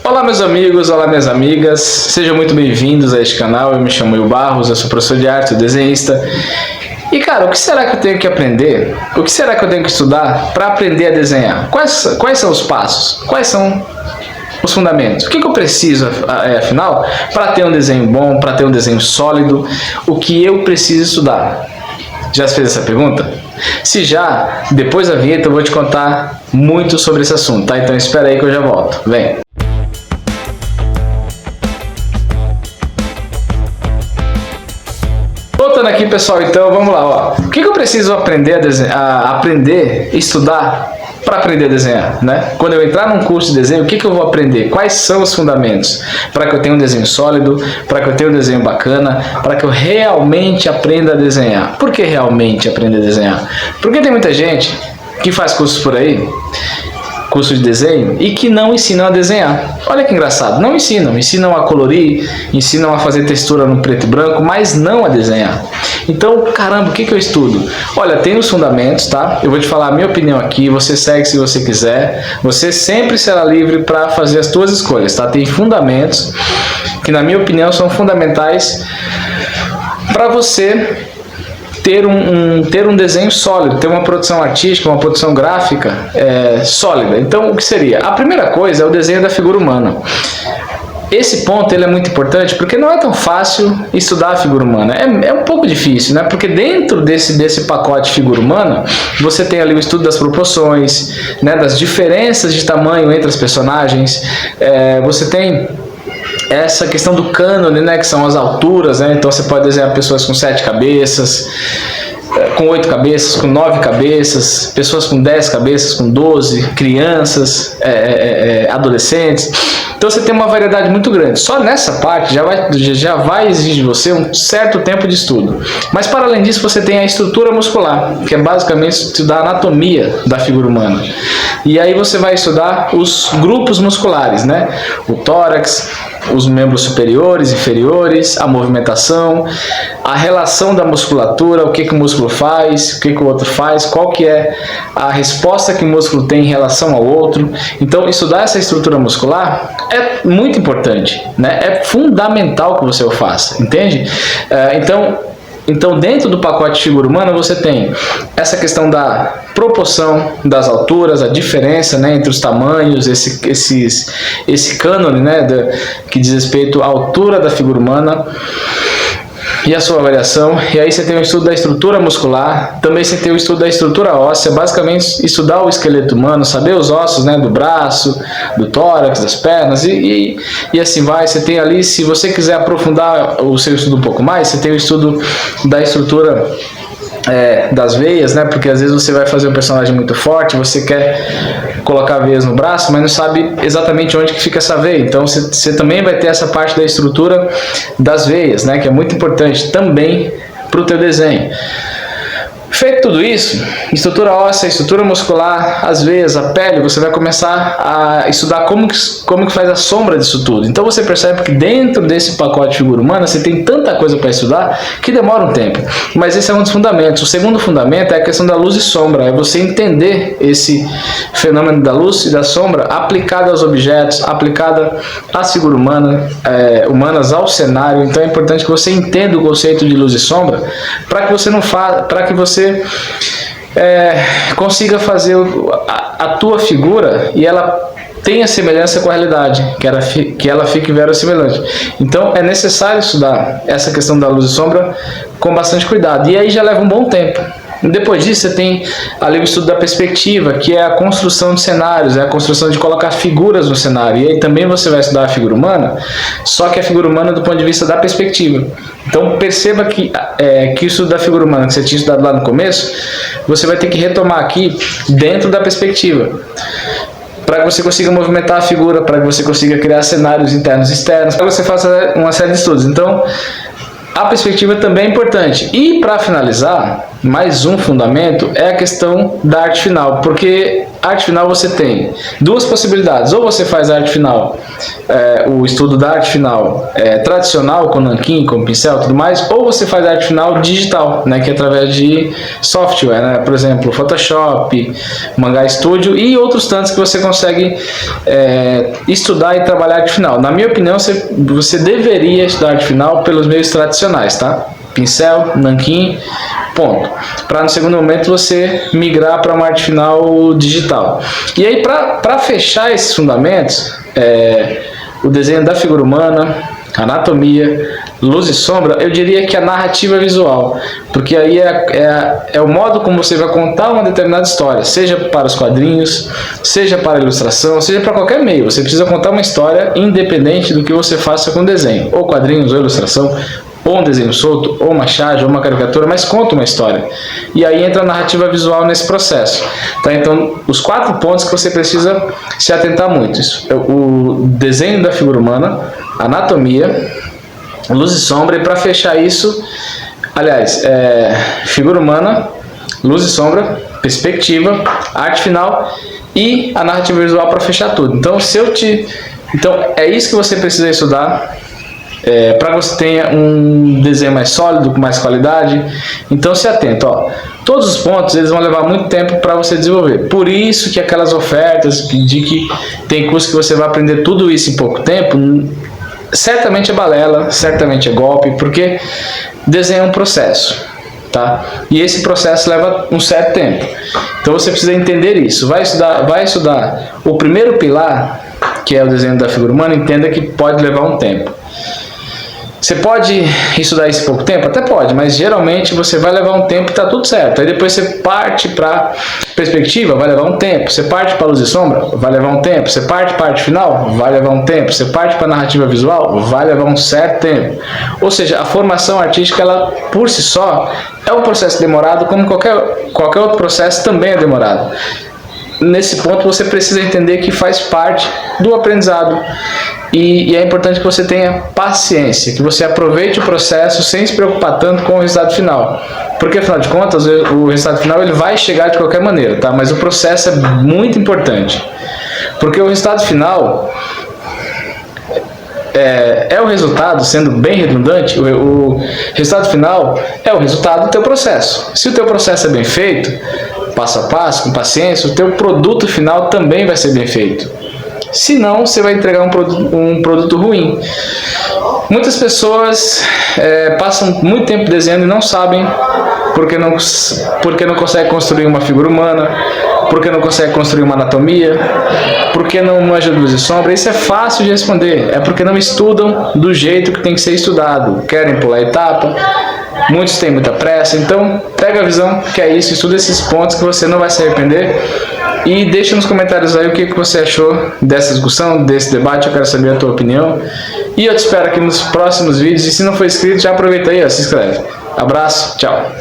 Olá meus amigos, olá minhas amigas, sejam muito bem-vindos a este canal. Eu me chamo Will Barros, eu sou professor de arte, desenhista. E cara, o que será que eu tenho que aprender? O que será que eu tenho que estudar para aprender a desenhar? Quais são os passos? Quais são os fundamentos? O que eu preciso, afinal, para ter um desenho bom, para ter um desenho sólido? O que eu preciso estudar? Já se fez essa pergunta? Se já, depois da vinheta eu vou te contar muito sobre esse assunto, tá? Então espera aí que eu já volto. Vem! Voltando aqui, pessoal, então vamos lá, ó. O que eu preciso aprender estudar para aprender a desenhar, né? Quando eu entrar num curso de desenho, o que eu vou aprender? Quais são os fundamentos para que eu tenha um desenho sólido, para que eu tenha um desenho bacana, para que eu realmente aprenda a desenhar? Por que realmente aprender a desenhar? Porque tem muita gente que faz cursos por aí, curso de desenho, e que não ensinam a desenhar. Olha que engraçado, não ensinam a colorir, ensinam a fazer textura no preto e branco, mas não a desenhar. Então, caramba, o que eu estudo? Olha, tem os fundamentos, tá? Eu vou te falar a minha opinião aqui, você segue se você quiser, você sempre será livre para fazer as suas escolhas, tá? Tem fundamentos que, na minha opinião, são fundamentais para você ter um desenho sólido, ter uma produção artística, uma produção gráfica sólida. Então, o que seria? A primeira coisa é o desenho da figura humana. Esse ponto ele é muito importante porque não é tão fácil estudar a figura humana. É um pouco difícil, né? Porque dentro desse pacote figura humana, você tem ali o estudo das proporções, né? Das diferenças de tamanho entre as personagens. Você tem essa questão do cânone, né, que são as alturas, né? Então você pode desenhar pessoas com 7 cabeças, com 8 cabeças, com 9 cabeças, pessoas com 10 cabeças, com 12, crianças, adolescentes. Então você tem uma variedade muito grande. Só nessa parte já vai exigir de você um certo tempo de estudo. Mas para além disso você tem a estrutura muscular, que é basicamente estudar a anatomia da figura humana. E aí você vai estudar os grupos musculares, né? O tórax, os membros superiores, inferiores, a movimentação, a relação da musculatura, o que o músculo faz, o que o outro faz, qual que é a resposta que o músculo tem em relação ao outro. Então, estudar essa estrutura muscular é muito importante, né? É fundamental que você o faça, entende? Então, dentro do pacote figura humana, você tem essa questão da proporção das alturas, a diferença, né, entre os tamanhos, esse cânone, né, que diz respeito à altura da figura humana e a sua variação. E aí você tem o estudo da estrutura muscular, também você tem o estudo da estrutura óssea, basicamente estudar o esqueleto humano, saber os ossos, né, do braço, do tórax, das pernas e assim vai. Você tem ali, se você quiser aprofundar o seu estudo um pouco mais, você tem o estudo da estrutura das veias, né? Porque às vezes você vai fazer um personagem muito forte, você quer colocar veias no braço, mas não sabe exatamente onde que fica essa veia. Então você também vai ter essa parte da estrutura das veias, né? Que é muito importante também para o teu desenho. Feito tudo isso, estrutura óssea, estrutura muscular, as veias, a pele, você vai começar a estudar como que faz a sombra disso tudo. Então você percebe que dentro desse pacote de figura humana você tem tanta coisa para estudar que demora um tempo. Mas esse é um dos fundamentos. O segundo fundamento é a questão da luz e sombra, é você entender esse fenômeno da luz e da sombra aplicado aos objetos, aplicada às figuras humanas ao cenário. Então é importante que você entenda o conceito de luz e sombra para que você consiga fazer a tua figura e ela tenha semelhança com a realidade, que ela fique verossimilhante. Então é necessário estudar essa questão da luz e sombra com bastante cuidado, e aí já leva um bom tempo. Depois disso você tem ali o estudo da perspectiva, que é a construção de cenários, é a construção de colocar figuras no cenário. E aí também você vai estudar a figura humana, só que a figura humana do ponto de vista da perspectiva. Então perceba que o estudo da figura humana que você tinha estudado lá no começo, você vai ter que retomar aqui dentro da perspectiva, para que você consiga movimentar a figura, para que você consiga criar cenários internos e externos, para que você faça uma série de estudos. Então a perspectiva também é importante. E para finalizar, mais um fundamento é a questão da arte final, porque arte final você tem duas possibilidades: ou você faz a arte final, o estudo da arte final tradicional, com nanquim, com pincel e tudo mais, ou você faz a arte final digital, né, que é através de software, né, por exemplo, Photoshop, Manga Studio e outros tantos que você consegue estudar e trabalhar arte final. Na minha opinião, você deveria estudar arte final pelos meios tradicionais, tá? Pincel, nanquim, ponto. Para no segundo momento você migrar para uma arte final digital. E aí, para fechar esses fundamentos, o desenho da figura humana, anatomia, luz e sombra, eu diria que a narrativa visual, porque aí é o modo como você vai contar uma determinada história, seja para os quadrinhos, seja para a ilustração, seja para qualquer meio. Você precisa contar uma história independente do que você faça com desenho, ou quadrinhos, ou ilustração, ou um desenho solto, ou uma charge, ou uma caricatura, mas conta uma história. E aí entra a narrativa visual nesse processo. Tá? Então, os 4 pontos que você precisa se atentar muito: o desenho da figura humana, anatomia, luz e sombra, e para fechar isso, aliás, figura humana, luz e sombra, perspectiva, arte final e a narrativa visual para fechar tudo. Então, então, é isso que você precisa estudar. Para que você tenha um desenho mais sólido, com mais qualidade. Então se atenta, ó. Todos os pontos eles vão levar muito tempo para você desenvolver. Por isso que aquelas ofertas de que tem curso que você vai aprender tudo isso em pouco tempo, certamente é balela, certamente é golpe, porque desenho é um processo, tá? E esse processo leva um certo tempo. Então você precisa entender isso. Vai estudar o primeiro pilar, que é o desenho da figura humana. Entenda que pode levar um tempo. Você pode estudar isso em pouco tempo? Até pode, mas geralmente você vai levar um tempo e está tudo certo. Aí depois você parte para perspectiva, vai levar um tempo. Você parte para luz e sombra, vai levar um tempo. Você parte para arte final, vai levar um tempo. Você parte para narrativa visual, vai levar um certo tempo. Ou seja, a formação artística, ela por si só é um processo demorado, como qualquer outro processo também é demorado. Nesse ponto você precisa entender que faz parte do aprendizado. E é importante que você tenha paciência, que você aproveite o processo sem se preocupar tanto com o resultado final. Porque, afinal de contas, o resultado final ele vai chegar de qualquer maneira, tá? Mas o processo é muito importante. Porque o resultado final é o resultado, sendo bem redundante, o resultado final é o resultado do teu processo. Se o teu processo é bem feito, passo a passo, com paciência, o teu produto final também vai ser bem feito. Senão, você vai entregar um produto ruim. Muitas pessoas passam muito tempo desenhando e não sabem porque não conseguem construir uma figura humana, porque não conseguem construir uma anatomia, porque não manjam luz e sombra. Isso é fácil de responder. É porque não estudam do jeito que tem que ser estudado. Querem pular etapa. Muitos têm muita pressa. Então, pega a visão que é isso. Estuda esses pontos que você não vai se arrepender. E deixa nos comentários aí o que você achou dessa discussão, desse debate. Eu quero saber a tua opinião. E eu te espero aqui nos próximos vídeos. E se não for inscrito, já aproveita aí, se inscreve. Abraço, tchau.